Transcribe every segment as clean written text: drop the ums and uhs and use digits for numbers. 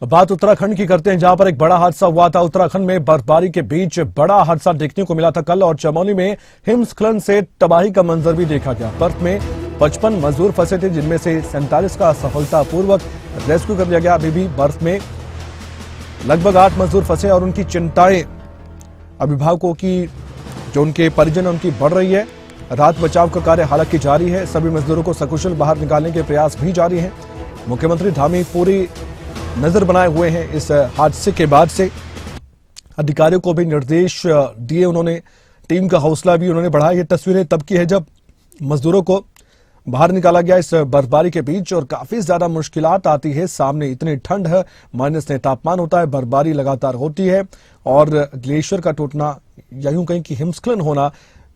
बात उत्तराखंड की करते हैं, जहां पर एक बड़ा हादसा हुआ था। उत्तराखंड में बर्फबारी के बीच बड़ा हादसा देखने को मिला था कल, और चमोली में हिमस्खलन से तबाही का मंजर भी देखा गया। बर्फ में 55 मजदूर फंसे थे, जिनमें से 47 का सफलतापूर्वक रेस्क्यू कर लिया गया। अभी भी बर्फ में लगभग 8 मजदूर फंसे और उनकी चिंताएं अभिभावकों की, जो उनके परिजन उनकी बढ़ रही है। राहत बचाव का कार्य हालांकि जारी है। सभी मजदूरों को सकुशल बाहर निकालने के प्रयास भी जारी हैं। मुख्यमंत्री धामी पूरी नजर बनाए हुए हैं इस हादसे के बाद से। अधिकारियों को भी निर्देश दिए उन्होंने, टीम का हौसला भी उन्होंने बढ़ाया। ये तस्वीरें तब की है जब मजदूरों को बाहर निकाला गया इस बर्फबारी के बीच, और काफी ज्यादा मुश्किलात आती है सामने। इतनी ठंड है, -9 तापमान होता है, बर्फबारी लगातार होती है, और ग्लेशियर का टूटना या यूं कहीं कि हिमस्खलन होना,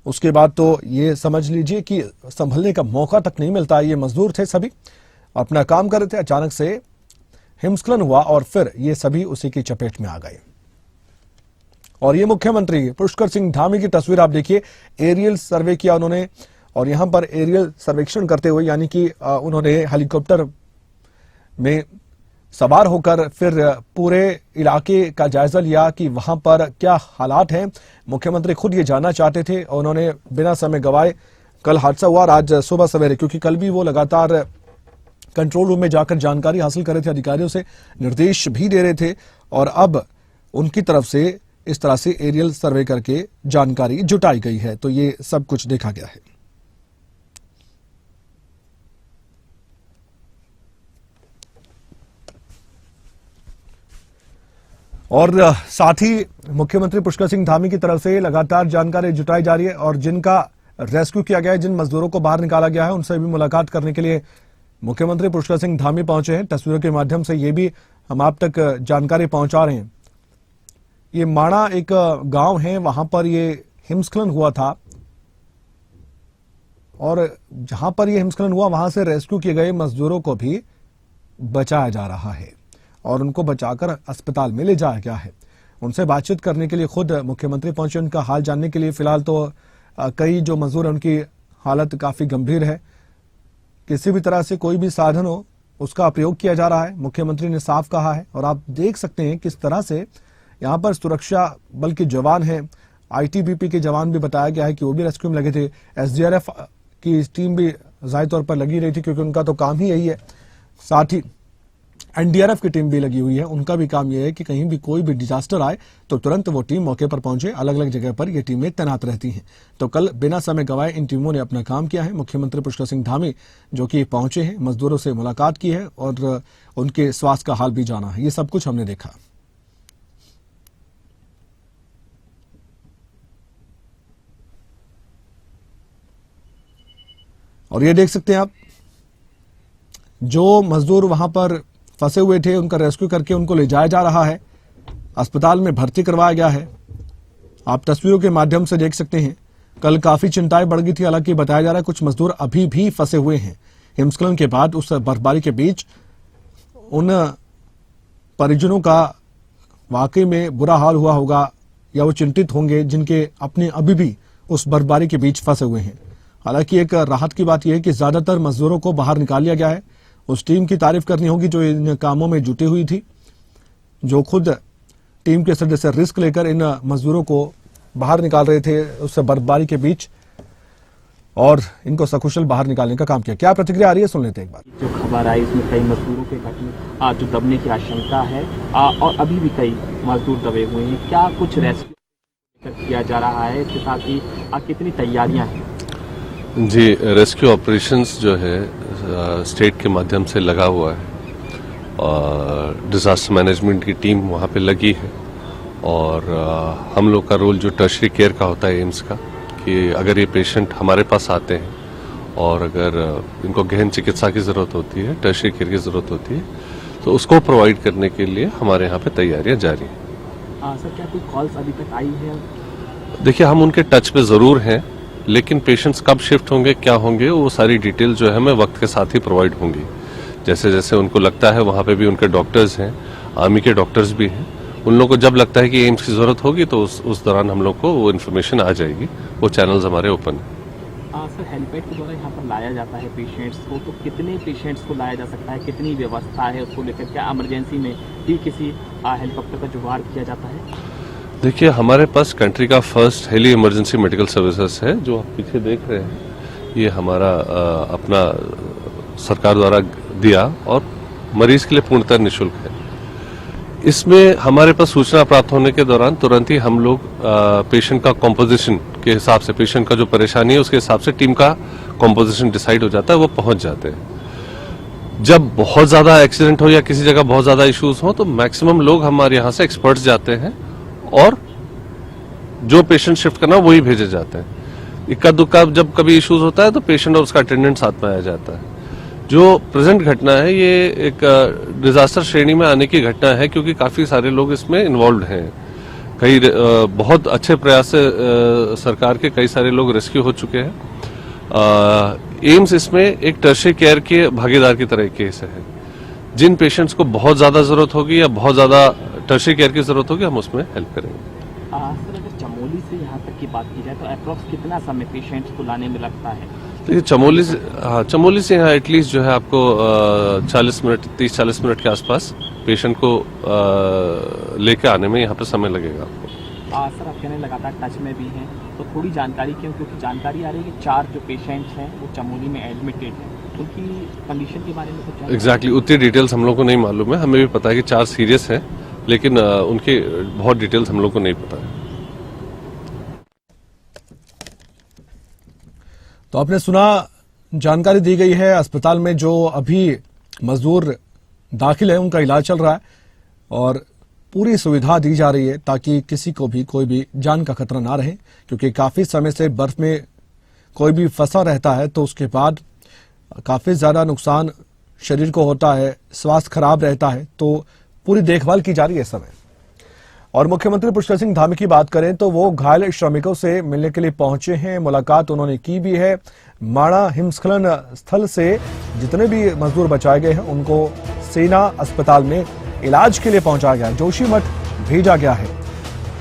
उसके बाद तो ये समझ लीजिए कि संभलने का मौका तक नहीं मिलता। ये मजदूर थे, सभी अपना काम कर रहे थे, अचानक से हिमस्खलन हुआ और फिर ये सभी उसी की चपेट में आ गए। और ये मुख्यमंत्री पुष्कर सिंह धामी की तस्वीर आप देखिए। एरियल सर्वे किया उन्होंने, और यहां पर एरियल सर्वेक्षण करते हुए, यानी कि उन्होंने हेलीकॉप्टर में सवार होकर फिर पूरे इलाके का जायजा लिया कि वहां पर क्या हालात हैं। मुख्यमंत्री खुद ये जानना चाहते थे और उन्होंने बिना समय गवाए, कल हादसा हुआ और आज सुबह सवेरे, क्योंकि कल भी वो लगातार कंट्रोल रूम में जाकर जानकारी हासिल कर रहे थे, अधिकारियों से निर्देश भी दे रहे थे, और अब उनकी तरफ से इस तरह से एरियल सर्वे करके जानकारी जुटाई गई है। तो ये सब कुछ देखा गया है। और साथ ही मुख्यमंत्री पुष्कर सिंह धामी की तरफ से लगातार जानकारी जुटाई जा रही है, और जिनका रेस्क्यू किया गया है, जिन मजदूरों को बाहर निकाला गया है, उनसे भी मुलाकात करने के लिए मुख्यमंत्री पुष्कर सिंह धामी पहुंचे हैं। तस्वीरों के माध्यम से ये भी हम आप तक जानकारी पहुंचा रहे हैं। ये माणा एक गांव है, वहां पर ये हिमस्खलन हुआ था, और जहां पर ये हिमस्खलन हुआ वहां से रेस्क्यू किए गए मजदूरों को भी बचाया जा रहा है, और उनको बचाकर अस्पताल में ले जाया गया है। उनसे बातचीत करने के लिए खुद मुख्यमंत्री पहुंचे, उनका हाल जानने के लिए। फिलहाल तो कई जो मजदूर हैं उनकी हालत काफी गंभीर है। किसी भी तरह से कोई भी साधन हो उसका प्रयोग किया जा रहा है, मुख्यमंत्री ने साफ कहा है। और आप देख सकते हैं किस तरह से यहाँ पर सुरक्षा बल के जवान हैं, आईटीबीपी के जवान भी बताया गया है कि वो भी रेस्क्यू में लगे थे। एसडीआरएफ की टीम भी जाहिर तौर पर लगी रही थी, क्योंकि उनका तो काम ही यही है। साथ ही एनडीआरएफ की टीम भी लगी हुई है, उनका भी काम यह है कि कहीं भी कोई भी डिजास्टर आए तो तुरंत वो टीम मौके पर पहुंचे। अलग अलग जगह पर ये टीमें तैनात रहती हैं। तो कल बिना समय गंवाए इन टीमों ने अपना काम किया है। मुख्यमंत्री पुष्कर सिंह धामी जो कि पहुंचे हैं, मजदूरों से मुलाकात की है और उनके स्वास्थ्य का हाल भी जाना है। ये सब कुछ हमने देखा। और ये देख सकते हैं आप, जो मजदूर वहां पर फंसे हुए थे उनका रेस्क्यू करके उनको ले जाया जा रहा है, अस्पताल में भर्ती करवाया गया है। आप तस्वीरों के माध्यम से देख सकते हैं। कल काफी चिंताएं बढ़ गई थी, हालांकि बताया जा रहा है कुछ मजदूर अभी भी फंसे हुए हैं हिमस्खलन के बाद। उस बर्फबारी के बीच उन परिजनों का वाकई में बुरा हाल हुआ होगा, या वो चिंतित होंगे जिनके अपने अभी भी उस बर्फबारी के बीच फंसे हुए हैं। हालांकि एक राहत की बात यह है कि ज्यादातर मजदूरों को बाहर निकाल लिया गया है। उस टीम की तारीफ करनी होगी जो इन कामों में जुटी हुई थी, जो खुद टीम के सदस्य रिस्क लेकर इन मजदूरों को बाहर निकाल रहे थे उस बर्फबारी के बीच, और इनको सकुशल बाहर निकालने का काम किया। क्या प्रतिक्रिया आ रही है, सुन लेते हैं एक बार। जो खबर आई इसमें कई मजदूरों के घटने जो दबने की आशंका है, और अभी भी कई मजदूर दबे हुए हैं। क्या कुछ रेस्क्यू किया जा रहा है, इसके साथ ही कितनी तैयारियां हैं? जी, रेस्क्यू ऑपरेशंस जो है स्टेट के माध्यम से लगा हुआ है, और डिजास्टर मैनेजमेंट की टीम वहाँ पे लगी है। और हम लोग का रोल जो टर्शरी केयर का होता है एम्स का, कि अगर ये पेशेंट हमारे पास आते हैं और अगर इनको गहन चिकित्सा की ज़रूरत होती है, टर्शरी केयर की ज़रूरत होती है, तो उसको प्रोवाइड करने के लिए हमारे यहाँ पे तैयारियाँ जारी हैं। सर, क्या कोई कॉल्स अभी तक आई है? देखिए, हम उनके टच पे ज़रूर हैं, लेकिन पेशेंट्स कब शिफ्ट होंगे, क्या होंगे, वो सारी डिटेल जो है हमें वक्त के साथ ही प्रोवाइड होंगी। जैसे जैसे उनको लगता है, वहाँ पे भी उनके डॉक्टर्स हैं, आर्मी के डॉक्टर्स भी हैं, उन लोगों को जब लगता है कि एम्स की ज़रूरत होगी तो उस दौरान हम लोग को वो इन्फॉर्मेशन आ जाएगी। वो चैनल्स हमारे ओपन हैं। सर हेलीपैड के द्वारा यहाँ पर लाया जाता है पेशेंट्स को, तो कितने पेशेंट्स को लाया जा सकता है, कितनी व्यवस्था है उसको लेकर, क्या इमरजेंसी में भी किसी हेलीकॉप्टर का जुगाड़ किया जाता है? देखिए, हमारे पास कंट्री का first heli emergency medical services है जो आप पीछे देख रहे हैं। ये हमारा अपना सरकार द्वारा दिया और मरीज के लिए पूर्णतः निःशुल्क है। इसमें हमारे पास सूचना प्राप्त होने के दौरान तुरंत ही हम लोग पेशेंट का कॉम्पोजिशन के हिसाब से, पेशेंट का जो परेशानी है उसके हिसाब से टीम का कॉम्पोजिशन डिसाइड हो जाता है, वो पहुंच जाते हैं। जब बहुत ज्यादा एक्सीडेंट हो या किसी जगह बहुत ज्यादा इश्यूज हो तो मैक्सिमम लोग हमारे यहाँ से एक्सपर्ट्स जाते हैं और जो पेशेंट शिफ्ट करना वही भेजे जाते हैं। इक्का दुक्का जब कभी इश्यूज होता है तो पेशेंट और उसका अटेंडेंट साथ में आ जाता है। जो प्रेजेंट घटना है ये एक डिजास्टर श्रेणी में आने की घटना है, क्योंकि काफी सारे लोग इसमें इन्वॉल्व हैं। कई बहुत अच्छे प्रयास से सरकार के कई सारे लोग रेस्क्यू हो चुके हैं। एम्स इसमें एक टर्शियरी केयर के भागीदार की तरह केस है। जिन पेशेंट्स को बहुत ज्यादा जरूरत होगी या बहुत ज्यादा टर्शियरी केयर की जरूरत होगी, हम उसमें हेल्प करेंगे। सर अगर चमोली से यहाँ तक की बात की जाए तो अप्रॉक्स कितना समय पेशेंट्स को लाने में लगता है? देखिए, चमोली से यहाँ एटलीस्ट जो है आपको 30-40 मिनट के आसपास पेशेंट को लेके आने में यहाँ पे समय लगेगा आपको। सर आप कहने लगातार टच में भी हैं, तो थोड़ी जानकारी क्यों, क्योंकि जानकारी आ रही है कि 4 जो पेशेंट्स हैं वो चमोली में एडमिटेड हैं, उनकी कंडीशन के बारे में कुछ? एग्जैक्टली उतनी डिटेल्स हम लोग को नहीं मालूम है। हमें भी पता है कि 4 सीरियस हैं, लेकिन उनकी बहुत डिटेल्स हम लोग को नहीं पता है। तो आपने सुना, जानकारी दी गई है अस्पताल में जो अभी मजदूर दाखिल है उनका इलाज चल रहा है और पूरी सुविधा दी जा रही है ताकि किसी को भी कोई भी जान का खतरा ना रहे, क्योंकि काफी समय से बर्फ में कोई भी फंसा रहता है तो उसके बाद काफी ज्यादा नुकसान शरीर को होता है, स्वास्थ्य खराब रहता है, तो पूरी देखभाल की जा रही है इस समय। और मुख्यमंत्री पुष्कर सिंह धामी की बात करें तो वो घायल श्रमिकों से मिलने के लिए पहुंचे हैं, मुलाकात उन्होंने की भी है। माणा हिमस्खलन स्थल से जितने भी मजदूर बचाए गए हैं उनको सेना अस्पताल में इलाज के लिए पहुंचाया गया, जोशीमठ भेजा गया है।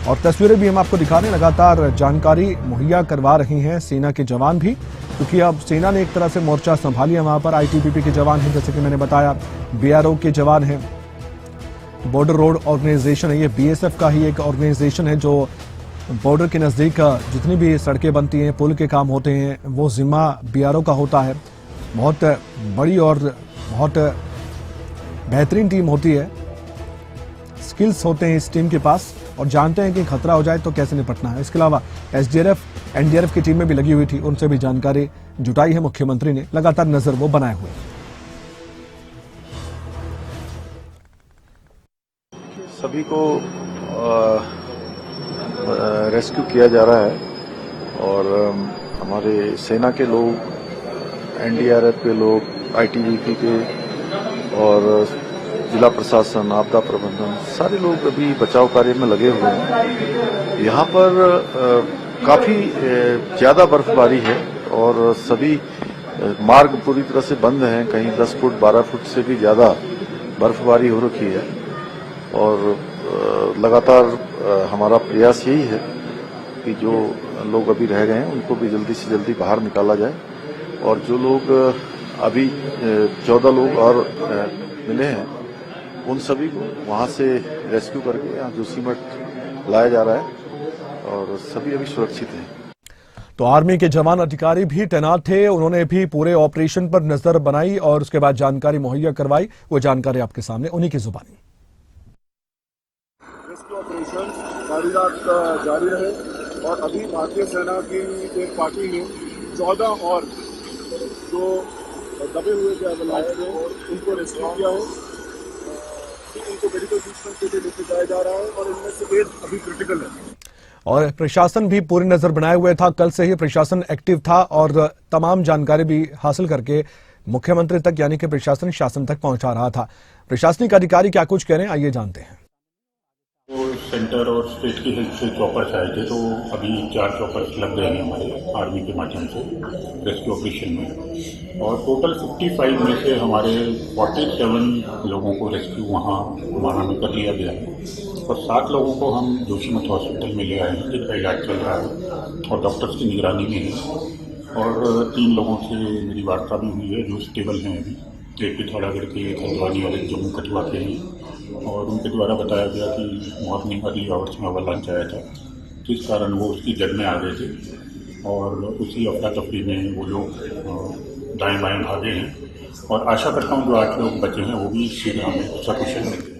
और तस्वीरें भी हम आपको दिखा रहे हैं, लगातार जानकारी मुहैया करवा रही हैं सेना के जवान भी, क्योंकि अब सेना ने एक तरह से मोर्चा संभालिया। वहां पर आईटीबीपी के जवान हैं, जैसे कि मैंने बताया, बीआरओ के जवान हैं, बॉर्डर रोड ऑर्गेनाइजेशन है, ये बीएसएफ का ही एक ऑर्गेनाइजेशन है जो बॉर्डर के नजदीक जितनी भी सड़कें बनती हैं, पुल के काम होते हैं, वो जिम्मा बीआरओ का होता है। बहुत बड़ी और बहुत बेहतरीन टीम होती है, स्किल्स होते हैं इस टीम के पास और जानते हैं कि खतरा हो जाए तो कैसे निपटना है। इसके अलावा एसडीआरएफ एनडीआरएफ की टीमें भी लगी हुई थी, उनसे भी जानकारी जुटाई है मुख्यमंत्री ने, लगातार नजर वो बनाए हुए। सभी को रेस्क्यू किया जा रहा है और हमारे सेना के लोग, एनडीआरएफ के लोग, आईटीबीपी के और जिला प्रशासन, आपदा प्रबंधन, सारे लोग अभी बचाव कार्य में लगे हुए हैं। यहाँ पर काफी ज्यादा बर्फबारी है और सभी मार्ग पूरी तरह से बंद हैं। कहीं 10 फुट 12 फुट से भी ज्यादा बर्फबारी हो रखी है और लगातार हमारा प्रयास यही है कि जो लोग अभी रह गए हैं उनको भी जल्दी से जल्दी बाहर निकाला जाए और जो लोग अभी 14 लोग और मिले हैं उन सभी को वहां से रेस्क्यू करके यहाँ जोशीमठ लाया जा रहा है और सभी अभी सुरक्षित हैं। तो आर्मी के जवान अधिकारी भी तैनात थे, उन्होंने भी पूरे ऑपरेशन पर नजर बनाई और उसके बाद जानकारी मुहैया करवाई। वो जानकारी आपके सामने उन्हीं की जुबानी। रेस्क्यू ऑपरेशन सारी रात जारी रहे और अभी भारतीय सेना की एक पार्टी ने 14 और जो दबे हुए थे लाए थे उनको रेस्क्यू किया है। उनको मेडिकल ट्रीटमेंट के लिए लेके जाया जा रहा है और इनमें से एक अभी क्रिटिकल है। और प्रशासन भी पूरी नजर बनाए हुए था, कल से ही प्रशासन एक्टिव था और तमाम जानकारी भी हासिल करके मुख्यमंत्री तक यानी कि प्रशासन शासन तक पहुंचा रहा था। प्रशासनिक अधिकारी क्या कुछ कह रहे हैं, आइए जानते हैं। तो सेंटर और स्टेट की हेल्थ से चॉपर्स आए थे, तो अभी 4 चॉपर्स लग गए हैं हमारे आर्मी के माध्यम से रेस्क्यू ऑपरेशन में और टोटल 55 में से हमारे 47 लोगों को रेस्क्यू वहाँ माना में कर लिया गया है और 7 लोगों को हम जोशीमठ हॉस्पिटल में ले आए हैं जिनका इलाज चल रहा है और डॉक्टर्स की निगरानी में है और 3 लोगों से मेरी वार्ता भी हुई है जो स्टेबल हैं अभी। एक पिथौरागढ़ के, एक हल्द्वानी और एक जम्मू कठुआ के हैं, और उनके द्वारा बताया गया कि मॉर्निंग अर्ली आवर्स में अवलांच आया था, जिस कारण वो उसकी जद में आ गए थे और उसी अफरा तफरी में वो लोग दाएं बाएं भागे हैं। और आशा करता हूँ जो 8 लोग बचे हैं वो भी शीघ्र हमें सकुशल मिलेंगे।